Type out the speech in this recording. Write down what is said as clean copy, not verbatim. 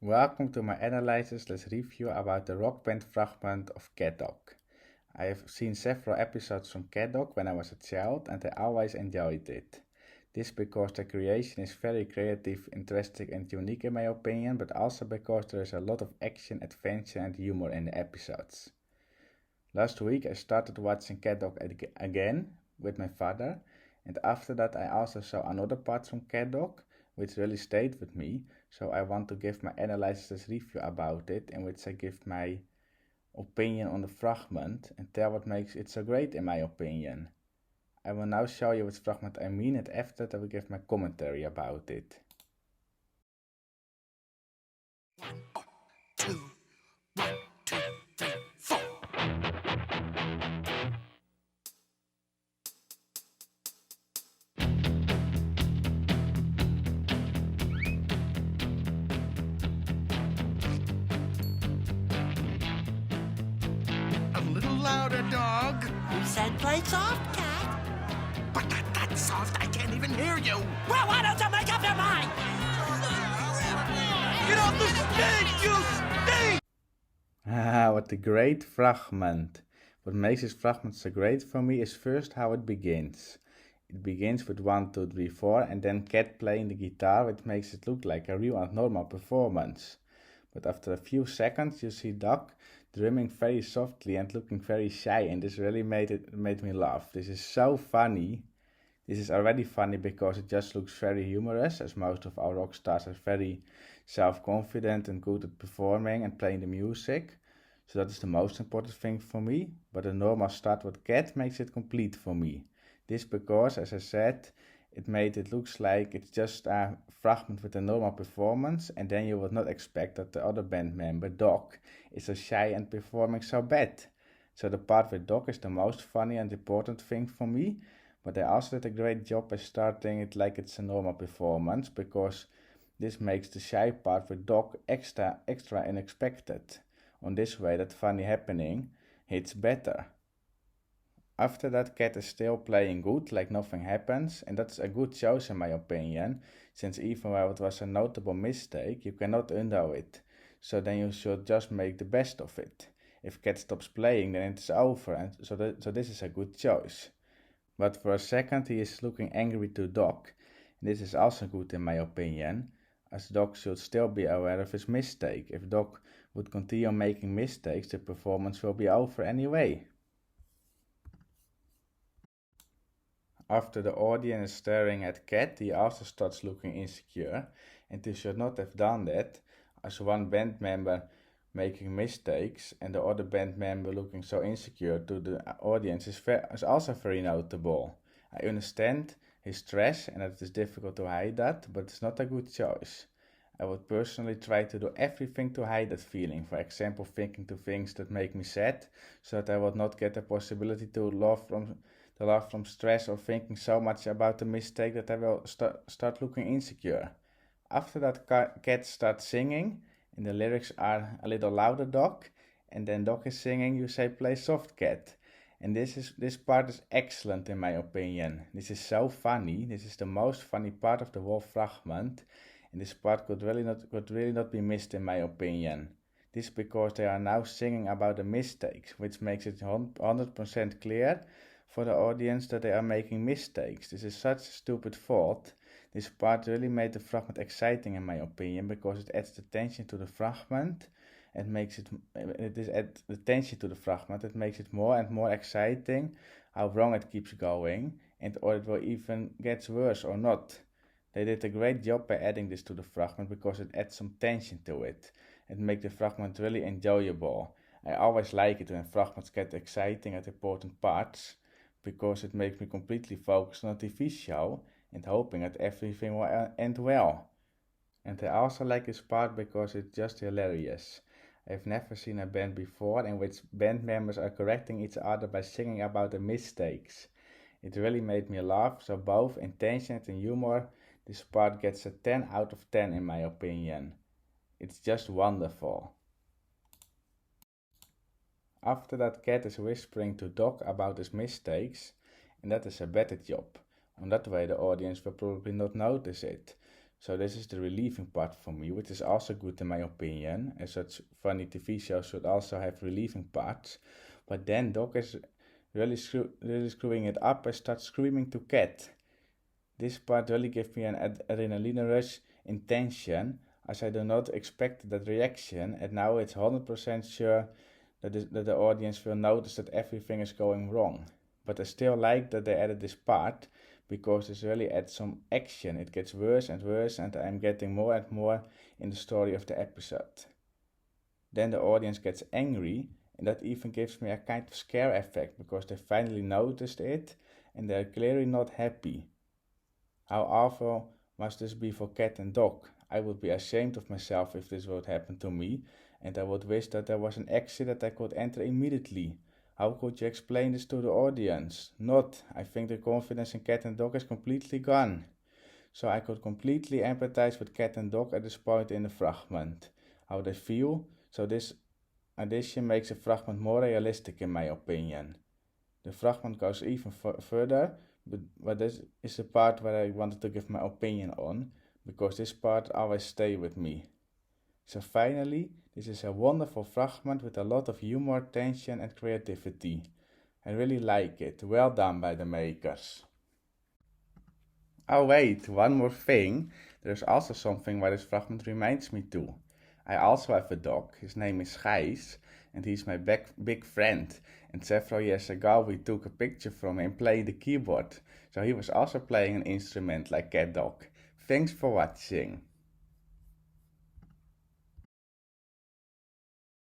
Welcome to my analysis/review about the rock band fragment of CatDog. I have seen several episodes from CatDog when I was a child and I always enjoyed it. This because the creation is very creative, interesting and unique in my opinion, but also because there is a lot of action, adventure and humor in the episodes. Last week I started watching CatDog again with my father, and after that I also saw another part from CatDog which really stayed with me, so I want to give my analysis review about it, in which I give my opinion on the fragment and tell what makes it so great in my opinion. I will now show you which fragment I mean, and after that I will give my commentary about it. 1, 2, 1, 2, 3, 4. A little louder, dog. You said play soft, cat. But not that soft, I can't even hear you. Well, why don't you make up your mind? Get off the stage, you stink! Ah, what a great fragment. What makes this fragment so great for me is first how it begins. It begins with 1, 2, 3, 4 and then Cat playing the guitar, which makes it look like a real and normal performance. But after a few seconds you see Doc drumming very softly and looking very shy, and this really made me laugh. This is so funny. This is already funny because it just looks very humorous, as most of our rock stars are very self-confident and good at performing and playing the music. So that is the most important thing for me, but a normal start with Cat makes it complete for me. This because, as I said, it made it looks like it's just a fragment with a normal performance, and then you would not expect that the other band member, Doc, is so shy and performing so bad. So the part with Doc is the most funny and important thing for me, but they also did a great job by starting it like it's a normal performance, because this makes the shy part with Doc extra unexpected. On this way that funny happening hits better. After that, Cat is still playing good, like nothing happens, and that's a good choice in my opinion, since even though it was a notable mistake, you cannot undo it, so then you should just make the best of it. If Cat stops playing, then it's over, and so this is a good choice. But for a second he is looking angry to Doc, and this is also good in my opinion, as Doc should still be aware of his mistake. If Doc would continue making mistakes, the performance will be over anyway. After the audience is staring at Cat, he also starts looking insecure, and he should not have done that, as one band member making mistakes and the other band member looking so insecure to the audience is also very notable. I understand his stress and it is difficult to hide that, but it's not a good choice. I would personally try to do everything to hide that feeling, for example thinking to things that make me sad, so that I would not get the possibility to laugh from stress, or thinking so much about the mistake that I will start looking insecure. After that, Cat starts singing, and the lyrics are a little louder, Doc, and then Doc is singing, you say play soft, Cat. And this part is excellent in my opinion. This is so funny. This is the most funny part of the whole fragment, and this part could really not be missed in my opinion. This because they are now singing about the mistakes, which makes it 100% clear for the audience that they are making mistakes. This is such a stupid thought. This part really made the fragment exciting in my opinion, because it adds the tension to the fragment and makes it adds the tension to the fragment. It makes it more and more exciting how wrong it keeps going, and or it will even get worse or not. They did a great job by adding this to the fragment, because it adds some tension to it and makes the fragment really enjoyable. I always like it when fragments get exciting at important parts, because it makes me completely focus on a TV show and hoping that everything will end well. And I also like this part because it's just hilarious. I've never seen a band before in which band members are correcting each other by singing about the mistakes. It really made me laugh, so both in tension and humor, this part gets a 10 out of 10 in my opinion. It's just wonderful. After that, Cat is whispering to Doc about his mistakes, and that is a better job. On that way the audience will probably not notice it. So this is the relieving part for me, which is also good in my opinion, as such funny TV shows should also have relieving parts. But then Doc is really screwing it up and starts screaming to Cat. This part really gave me an adrenaline rush in tension, as I do not expect that reaction, and now it's 100% sure that the audience will notice that everything is going wrong. But I still like that they added this part, because this really adds some action. It gets worse and worse, and I'm getting more and more in the story of the episode. Then the audience gets angry, and that even gives me a kind of scare effect, because they finally noticed it, and they're clearly not happy. How awful must this be for Cat and Dog? I would be ashamed of myself if this would happen to me, and I would wish that there was an exit that I could enter immediately. How could you explain this to the audience? Not. I think the confidence in Cat and Dog is completely gone. So I could completely empathize with Cat and Dog at this point in the fragment. How they feel. So this addition makes the fragment more realistic in my opinion. The fragment goes even further, but this is the part where I wanted to give my opinion on, because this part always stays with me. So finally, this is a wonderful fragment with a lot of humor, tension and creativity. I really like it. Well done by the makers. Oh wait, one more thing. There's also something where this fragment reminds me to. I also have a dog. His name is Gijs, and he's my big friend. And several years ago we took a picture from him playing the keyboard. So he was also playing an instrument like CatDog. Thanks for watching.